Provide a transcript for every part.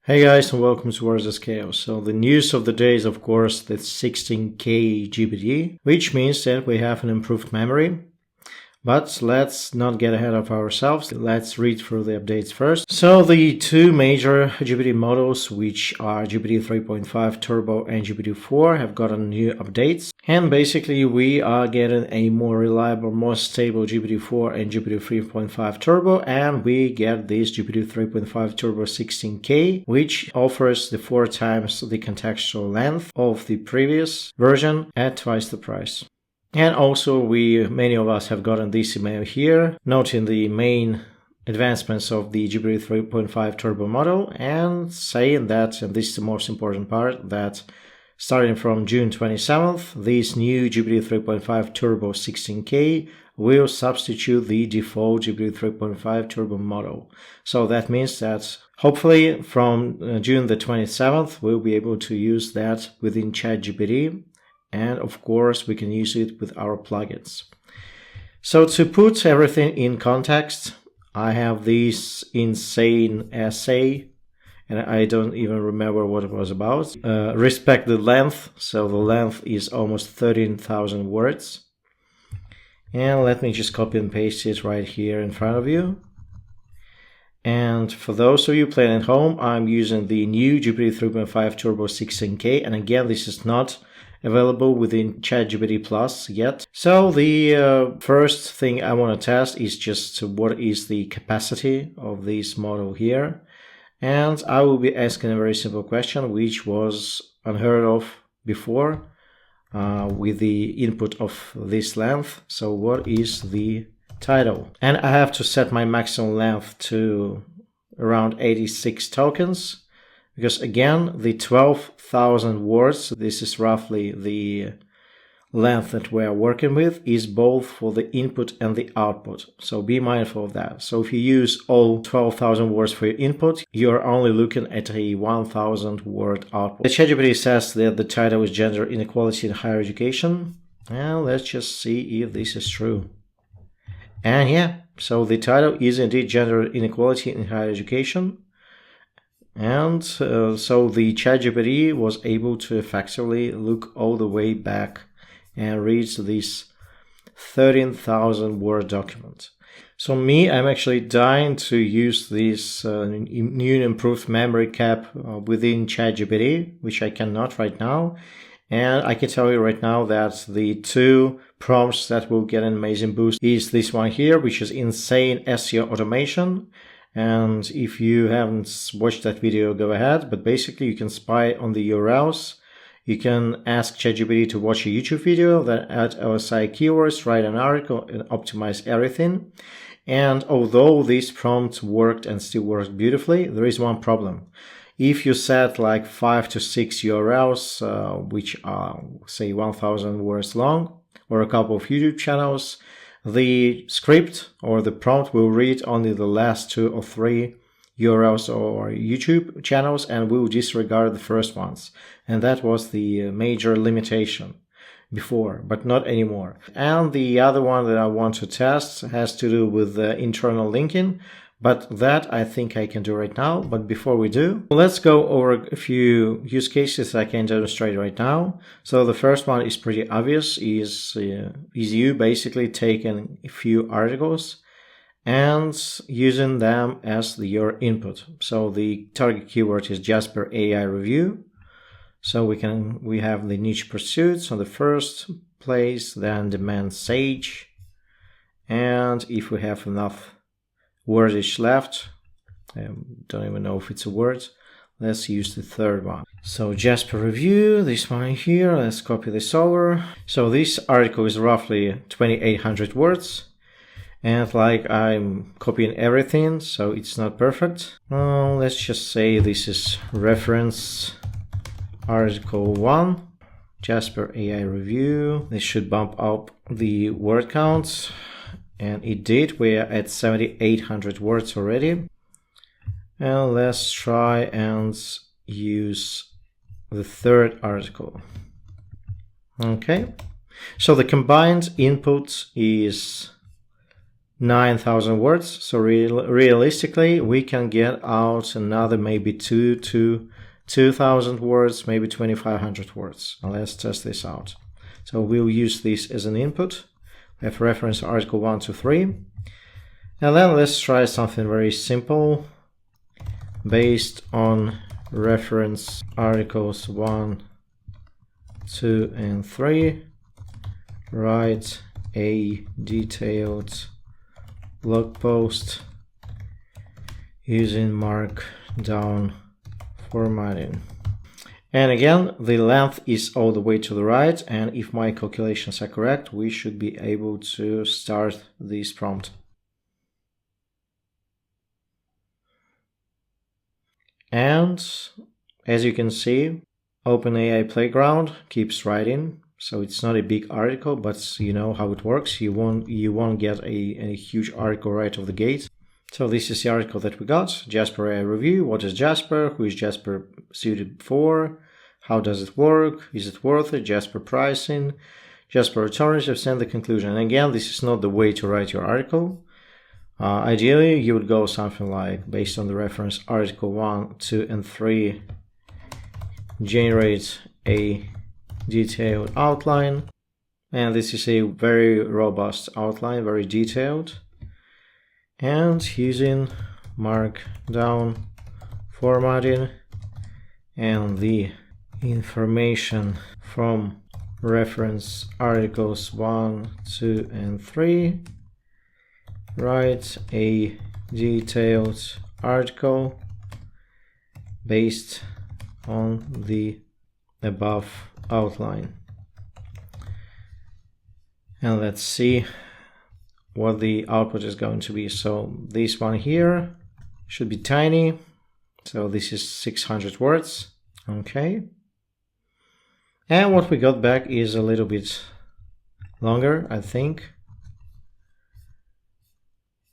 Hey guys, and welcome to WordsAtScale. So the news of the day is of course the 16K GPT, which means that we have an improved memory. But let's not get ahead of ourselves. Let's read through the updates first. So the two major GPT models, which are GPT 3.5 Turbo and GPT-4, have gotten new updates. And basically we are getting a more reliable, more stable GPT-4 and GPT 3.5 Turbo, and we get this GPT 3.5 Turbo 16K, which offers the 4 times the contextual length of the previous version at twice the price. And also many of us have gotten this email here, noting the main advancements of the GPT 3.5 Turbo model and saying that, and this is the most important part, that starting from June 27th, this new GPT 3.5 Turbo 16K will substitute the default GPT 3.5 Turbo model. So that means that hopefully from June the 27th, we'll be able to use that within ChatGPT. And of course, we can use it with our plugins. So to put everything in context, I have this insane essay, and I don't even remember what it was about. Respect the length. So the length is almost 13,000 words. And let me just copy and paste it right here in front of you. And for those of you playing at home, I'm using the new GPT 3.5 Turbo 16K. And again, this is not available within ChatGPT Plus yet. So the first thing I want to test is just what is the capacity of this model here. And I will be asking a very simple question, which was unheard of before with the input of this length. So what is the title? And I have to set my maximum length to around 86 tokens. Because again, the 12,000 words, this is roughly the length that we are working with, is both for the input and the output. So be mindful of that. So if you use all 12,000 words for your input, you're only looking at a 1,000 word output. The ChatGPT says that the title is Gender Inequality in Higher Education. And let's just see if this is true. And yeah, so the title is indeed Gender Inequality in Higher Education. And so the ChatGPT was able to effectively look all the way back and read this 13,000 word document. So I'm actually dying to use this new improved memory cap within ChatGPT, which I cannot right now. And I can tell you right now that the two prompts that will get an amazing boost is this one here, which is insane SEO automation. And if you haven't watched that video, go ahead. But basically, you can spy on the URLs. You can ask ChatGPT to watch a YouTube video, then add OSI keywords, write an article, and optimize everything. And although this prompt worked and still works beautifully, there is one problem. If you set like 5 to 6 URLs, which are, say, 1,000 words long, or a couple of YouTube channels, the script or the prompt will read only the last 2 or 3 URLs or YouTube channels and will disregard the first ones. And that was the major limitation before, but not anymore. And the other one that I want to test has to do with the internal linking, but that I think I can do right now. But before we do, let's go over a few use cases I can demonstrate right now. So the first one is pretty obvious, is you basically taking a few articles and using them as your input. So the target keyword is Jasper AI review. So we have the niche pursuits on the first place, then demand sage. And if we have enough wordage left, I don't even know if it's a word, let's use the third one. So Jasper review, this one here, let's copy this over. So this article is roughly 2,800 words. And like I'm copying everything, so it's not perfect. Let's just say this is reference article 1, Jasper AI review. This should bump up the word count. And it did. We're at 7,800 words already. And let's try and use the third article. Okay. So the combined input is 9,000 words. So realistically, we can get out another maybe 2,000 words, maybe 2,500 words. Now let's test this out. So we'll use this as an input. We have reference article 1 to 3. And then let's try something very simple. Based on reference articles 1, 2, and 3, write a detailed blog post using markdown formatting. And again, the length is all the way to the right, and if my calculations are correct, we should be able to start this prompt. And as you can see, OpenAI Playground keeps writing. So it's not a big article, but you know how it works. You won't get a huge article right off the gate. So this is the article that we got. Jasper AI review. What is Jasper? Who is Jasper suited for? How does it work? Is it worth it? Jasper pricing. Jasper alternatives and the conclusion. And again, this is not the way to write your article. Ideally, you would go something like, based on the reference article 1, 2, and 3, generate a detailed outline. And this is a very robust outline, very detailed. And using markdown formatting and the information from reference articles 1, 2, and 3, write a detailed article based on the above outline. And let's see what the output is going to be. So this one here should be tiny. So this is 600 words. Okay. And what we got back is a little bit longer, I think.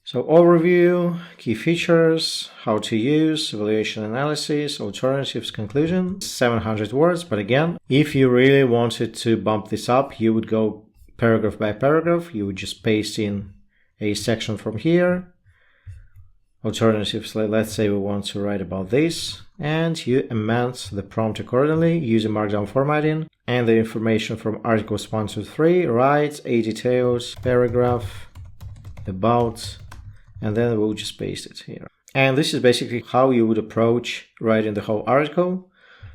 So overview, key features, how to use, evaluation analysis, alternatives, conclusion, 700 words. But again, if you really wanted to bump this up, you would go paragraph by paragraph. You would just paste in a section from here. Alternatives, let's say we want to write about this, and you amend the prompt accordingly using markdown formatting. And the information from articles 1 to 3, write a detailed paragraph about, and then we'll just paste it here. And this is basically how you would approach writing the whole article.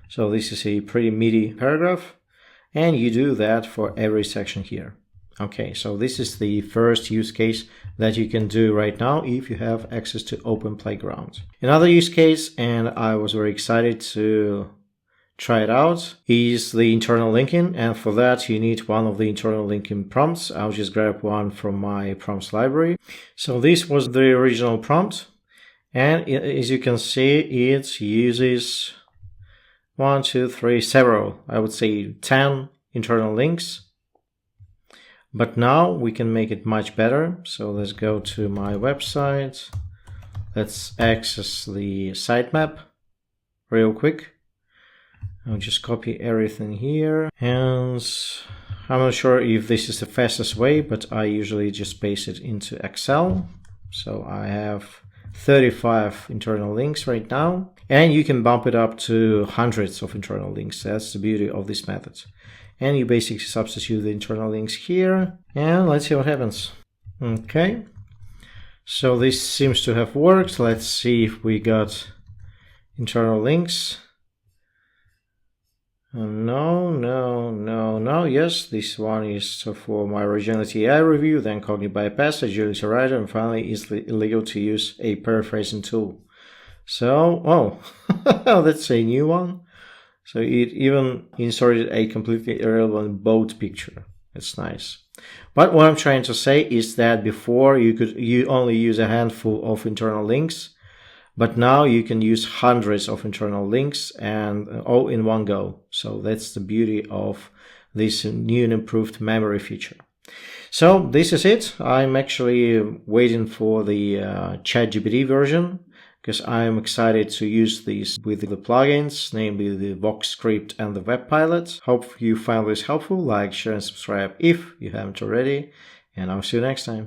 So this is a pretty meaty paragraph, and you do that for every section here. Okay, so this is the first use case that you can do right now if you have access to Open Playground. Another use case, and I was very excited to try it out, is the internal linking. And for that, you need one of the internal linking prompts. I'll just grab one from my prompts library. So this was the original prompt. And as you can see, it uses 1, 2, 3, several, I would say 10 internal links. But now we can make it much better. So let's go to my website. Let's access the sitemap real quick. I'll just copy everything here. And I'm not sure if this is the fastest way, but I usually just paste it into Excel. So I have 35 internal links right now. And you can bump it up to hundreds of internal links. That's the beauty of this method. And you basically substitute the internal links here, and let's see what happens. Okay, so this seems to have worked. Let's see if we got internal links. No. Yes, this one is for my originality AI review, then cognitive bypass, agility writer, and finally is illegal to use a paraphrasing tool. So, that's a new one. So it even inserted a completely irrelevant boat picture. It's nice. But what I'm trying to say is that before you only use a handful of internal links, but now you can use hundreds of internal links and all in one go. So that's the beauty of this new and improved memory feature. So this is it. I'm actually waiting for the ChatGPT version, because I'm excited to use these with the plugins, namely the Vox script and the Web Pilot. Hope you found this helpful. Like, share, and subscribe if you haven't already. And I'll see you next time.